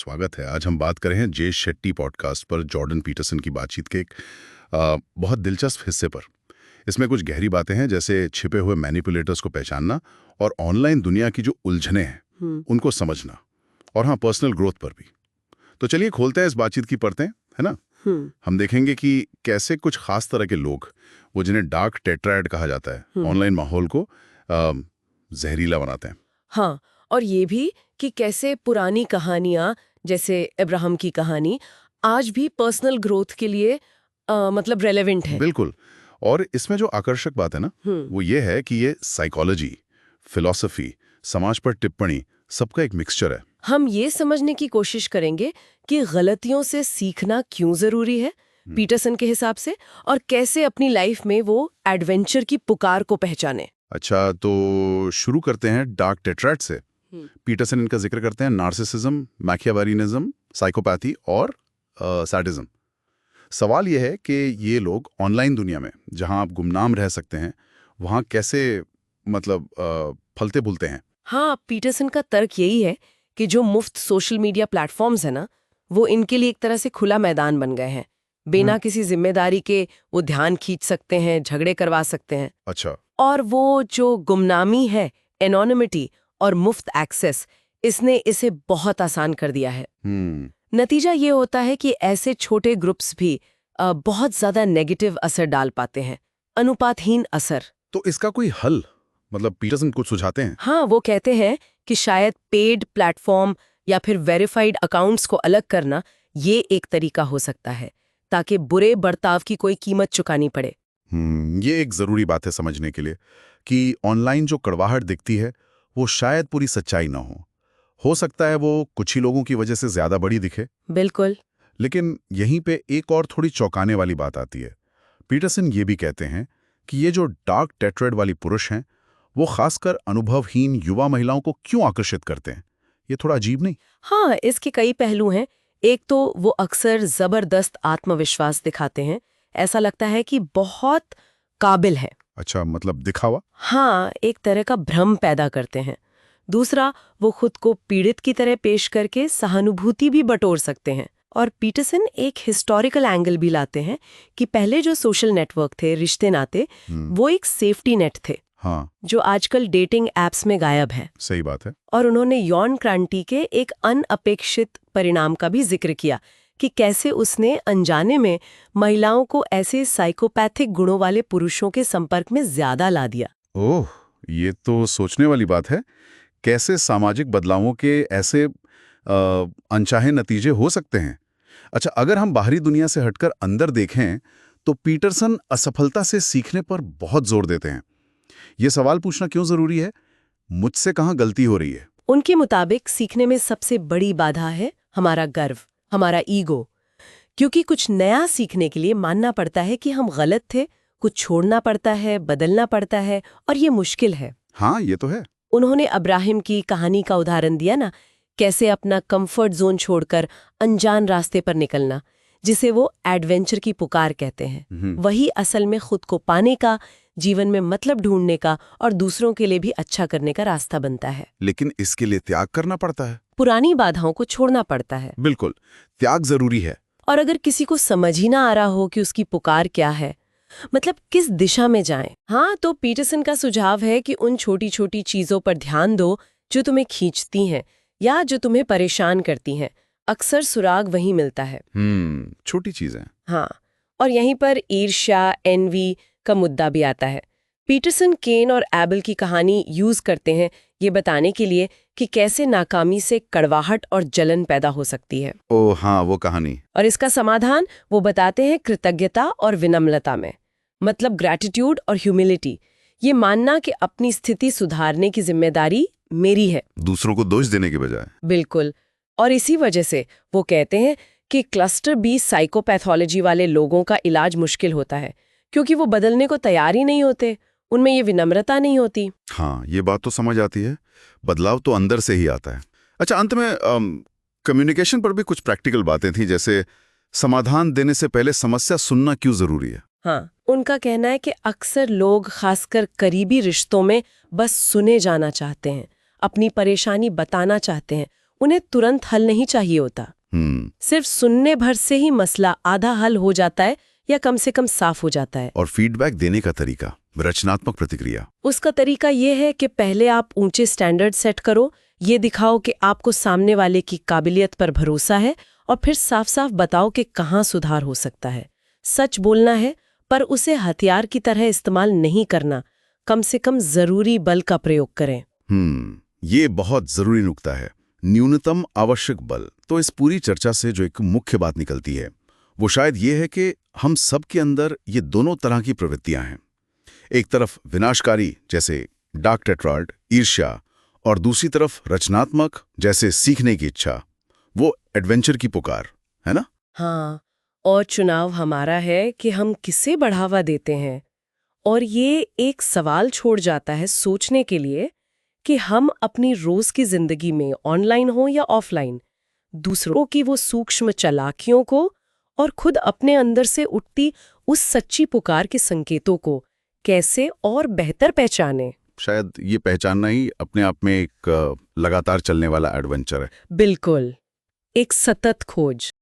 स्वागत है। आज हम बात कर रहे हैं जे शेट्टी पॉडकास्ट पर जॉर्डन पीटरसन की बातचीत के एक बहुत दिलचस्प हिस्से पर। इसमें कुछ गहरी बातें हैं, जैसे छिपे हुए मैनिपुलेटर्स को पहचानना और ऑनलाइन दुनिया की जो उलझने हैं उनको समझना, और हाँ, पर्सनल ग्रोथ पर भी। तो चलिए खोलते हैं इस बातचीत की परतें, है ना। हम देखेंगे कि कैसे कुछ खास तरह के लोग, वो जिन्हें डार्क टेट्राएड कहा जाता है, ऑनलाइन माहौल को जहरीला बनाते हैं। हाँ, और ये भी कि कैसे पुरानी कहानियां जैसे अब्राहम की कहानी आज भी पर्सनल ग्रोथ के लिए मतलब रेलेवेंट है। बिल्कुल। और इसमें जो आकर्षक बात है ना, वो ये है कि ये साइकोलॉजी, फिलॉसफी, समाज पर टिप्पणी, सबका एक मिक्सचर है। हम ये समझने की कोशिश करेंगे कि गलतियों से सीखना क्यों जरूरी है पीटरसन के हिसाब से, और कैसे अपनी लाइफ में वो एडवेंचर की पुकार को पहचाने। अच्छा, तो शुरू करते हैं डार्क टेट्राएड से। पीटरसन इनका जिक्र करते हैं नार्सिसिज्म, मैकियावेलिनिज्म, साइकोपैथी और सैडिज्म। सवाल यह है कि ये लोग ऑनलाइन दुनिया में, जहां आप गुमनाम रह सकते हैं, वहां कैसे मतलब फलते फूलते हैं। हाँ, पीटरसन का तर्क यही है कि जो मुफ्त सोशल मीडिया प्लेटफॉर्म्स है ना, वो इनके लिए एक तरह से खुला मैदान बन गए हैं। बिना किसी जिम्मेदारी के वो ध्यान खींच सकते हैं, झगड़े करवा सकते हैं। अच्छा। और वो जो गुमनामी है, एनोनिमिटी और मुफ्त एक्सेस, इसने इसे बहुत आसान कर दिया है। नतीजा ये होता है कि ऐसे छोटे ग्रुप्स भी बहुत ज्यादा नेगेटिव असर डाल पाते हैं, अनुपातहीन असर। तो इसका कोई हल, मतलब पीटरसन कुछ सुझाते हैं? हाँ, वो कहते हैं कि शायद पेड प्लेटफॉर्म या फिर वेरीफाइड अकाउंट्स को अलग करना ये एक तरीका हो सकता है, ताकि बुरे बर्ताव की कोई कीमत चुकानी पड़े। ये एक जरूरी बात है समझने के लिए कि ऑनलाइन जो कड़वाहट दिखती है वो शायद पूरी सच्चाई ना हो सकता है वो कुछ ही लोगों की वजह से ज्यादा बड़ी दिखे। बिल्कुल। लेकिन यहीं पे एक और थोड़ी चौंकाने वाली बात आती है। पीटरसन ये भी कहते हैं कि ये जो डार्क टेट्राएड वाली पुरुष हैं, वो खासकर अनुभवहीन युवा महिलाओं को क्यों आकर्षित करते हैं? ये थोड़ा अजीब नहीं? हाँ, इसके कई पहलू हैं। एक तो वो अक्सर जबरदस्त आत्मविश्वास दिखाते हैं, ऐसा लगता है कि बहुत काबिल है। अच्छा, मतलब दिखावा? हाँ, एक तरह का भ्रम पैदा करते हैं। दूसरा, वो खुद को पीड़ित की तरह पेश करके सहानुभूति भी बटोर सकते हैं। और पीटरसन एक हिस्टोरिकल एंगल भी लाते हैं कि पहले जो सोशल नेटवर्क थे, रिश्ते नाते, वो एक सेफ्टी नेट थे। हाँ, जो आजकल डेटिंग एप्स में गायब है। सही बात है। और उन्होंने यौन क्रांति के एक अनअपेक्षित परिणाम का भी जिक्र किया कि कैसे उसने अनजाने में महिलाओं को ऐसे साइकोपैथिक गुणों वाले पुरुषों के संपर्क में ज्यादा ला दिया। ओह, ये तो सोचने वाली बात है। कैसे सामाजिक बदलावों के ऐसे अनचाहे नतीजे हो सकते हैं। अच्छा, अगर हम बाहरी दुनिया से हटकर अंदर देखें तो पीटरसन असफलता से सीखने पर बहुत जोर देते हैं। ये सवाल पूछना क्यों जरूरी है? मुझसे कहाँ गलती हो रही है? उनके मुताबिक सीखने में सबसे बड़ी बाधा है हमारा गर्व, हमारा ईगो। क्योंकि कुछ नया सीखने के लिए मानना पड़ता है कि हम गलत थे, कुछ छोड़ना पड़ता है, बदलना पड़ता है, और ये मुश्किल है। हाँ, ये तो है। उन्होंने अब्राहम की कहानी का उदाहरण दिया ना, कैसे अपना कंफर्ट जोन छोड़कर अनजान रास्ते पर निकलना, जिसे वो एडवेंचर की पुकार कहते हैं। वही असल में खुद को पाने का, जीवन में मतलब ढूंढने का और दूसरों के लिए भी अच्छा करने का रास्ता बनता है। लेकिन इसके लिए त्याग करना पड़ता है। पुरानी बाधाओं को छोड़ना पड़ता है। बिल्कुल, त्याग जरूरी है। और अगर किसी को समझ ही ना आ रहा हो कि उसकी पुकार क्या है, मतलब किस दिशा में जाएं, हाँ, तो पीटरसन का सुझाव है कि उन छोटी छोटी चीजों पर ध्यान दो जो तुम्हें खींचती हैं या जो तुम्हें परेशान करती हैं। अक्सर सुराग वहीं मिलता है। छोटी चीजें। हाँ, और यहीं पर ईर्ष्या, एनवी का मुद्दा भी आता है। पीटरसन केन और एबल की कहानी यूज करते हैं ये बताने के लिए कि कैसे नाकामी से कड़वाहट और जलन पैदा हो सकती है। ओह हाँ, वो कहानी। और इसका समाधान वो बताते हैं कृतज्ञता और विनम्रता में, मतलब ग्रैटिट्यूड और ह्यूमिलिटी। ये मानना कि अपनी स्थिति सुधारने की जिम्मेदारी मेरी है, दूसरों को दोष देने के बजाय। बिल्कुल। और इसी वजह से वो कहते हैं कि क्लस्टर बी साइकोपैथोलॉजी वाले लोगों का इलाज मुश्किल होता है, क्योंकि वो बदलने को तैयार ही नहीं होते, उनमें ये विनम्रता नहीं होती। हाँ, ये बात तो समझ आती है। बदलाव तो अंदर से ही आता है। अच्छा, अंत में कम्युनिकेशन पर भी कुछ प्रैक्टिकल बातें थी, जैसे समाधान देने से पहले समस्या सुनना क्यों जरूरी है। हाँ, उनका कहना है कि अक्सर लोग, खासकर करीबी रिश्तों में, बस सुने जाना चाहते हैं, अपनी परेशानी बताना चाहते हैं, उन्हें तुरंत हल नहीं चाहिए होता। सिर्फ सुनने भर से ही मसला आधा हल हो जाता है या कम से कम साफ हो जाता है। और फीडबैक देने का तरीका, रचनात्मक प्रतिक्रिया। उसका तरीका ये है कि पहले आप ऊंचे स्टैंडर्ड सेट करो, ये दिखाओ कि आपको सामने वाले की काबिलियत पर भरोसा है, और फिर साफ साफ बताओ कि कहाँ सुधार हो सकता है। सच बोलना है, पर उसे हथियार की तरह इस्तेमाल नहीं करना। कम से कम जरूरी बल का प्रयोग करें। ये बहुत जरूरी नुक्ता है, न्यूनतम आवश्यक बल। तो इस पूरी चर्चा से जो एक मुख्य बात निकलती है वो शायद ये है कि हम सब के अंदर ये दोनों तरह की प्रवृत्तियां हैं। एक तरफ विनाशकारी जैसे डार्क टेट्रायड, ईर्ष्या, और दूसरी तरफ रचनात्मक जैसे सीखने की इच्छा, वो एडवेंचर की पुकार, है ना? हाँ, और चुनाव हमारा है कि हम किसे बढ़ावा देते हैं। और ये एक सवाल छोड़ जाता है सोचने के लिए कि हम अपनी रोज की जिंदगी में, ऑनलाइन हो या ऑफलाइन, दूसरों की वो सूक्ष्म चालाकियों को और खुद अपने अंदर से उठती उस सच्ची पुकार के संकेतों को कैसे और बेहतर पहचाने। शायद ये पहचानना ही अपने आप में एक लगातार चलने वाला एडवेंचर है। बिल्कुल, एक सतत खोज।